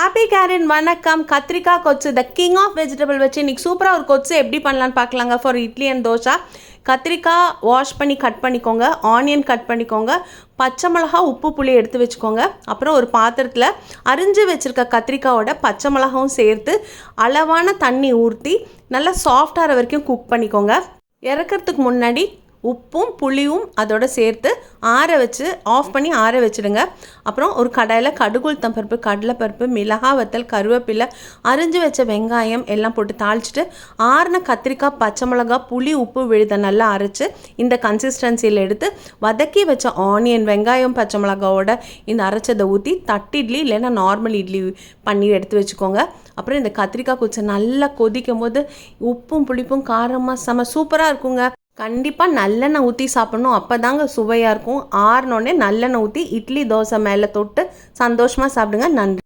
Happy கேரன் வணக்கம். கத்திரிக்காய் கொச்சு the king of vegetable வச்சு இன்றைக்கி சூப்பராக ஒரு கொச்சு எப்படி பண்ணலான்னு பார்க்கலாங்க. For idli and dosa. கத்திரிக்காய் வாஷ் பண்ணி கட் பண்ணிக்கோங்க, ஆனியன் கட் பண்ணிக்கோங்க, பச்சை மிளகா உப்பு புளி எடுத்து வச்சுக்கோங்க. அப்புறம் ஒரு பாத்திரத்தில் அரிஞ்சு வச்சுருக்க கத்திரிக்காயோட பச்சை மிளகாவும் சேர்த்து அளவான தண்ணி ஊற்றி நல்லா சாஃப்டாகிற வரைக்கும் குக் பண்ணிக்கோங்க. இறக்கிறதுக்கு முன்னாடி உப்பும் புளியும் அதோடு சேர்த்து ஆஃப் பண்ணி ஆற வச்சுடுங்க. அப்புறம் ஒரு கடாயில் கடுகு உளுத்தம் பருப்பு, கடலைப்பருப்பு, மிளகாய் வத்தல், கருவேப்பிலை, அரிஞ்சு வச்ச வெங்காயம் எல்லாம் போட்டு தாளிச்சிட்டு ஆறின கத்திரிக்காய், பச்சை மிளகாய், புளி, உப்பு விழுத நல்லா அரைச்சி இந்த கன்சிஸ்டன்சியில் எடுத்து வதக்கி வச்ச ஆனியன், வெங்காயம், பச்சை மிளகாவோட இந்த அரைச்சதை ஊற்றி தட்டு இட்லி இல்லைன்னா நார்மல் இட்லி பண்ணி எடுத்து வச்சுக்கோங்க. அப்புறம் இந்த கத்திரிக்காய் குச்சை நல்லா கொதிக்கும் போது உப்பும் புளிப்பும் காரமாக சூப்பராக இருக்குங்க. கண்டிப்பாக நல்லெண்ணெய் ஊற்றி சாப்பிட்ணும், அப்போ தாங்க சுவையாக இருக்கும். ஆறினோடனே நல்லெண்ணெய் ஊற்றி இட்லி தோசை மேலே தொட்டு சந்தோஷமாக சாப்பிடுங்க. நன்றி.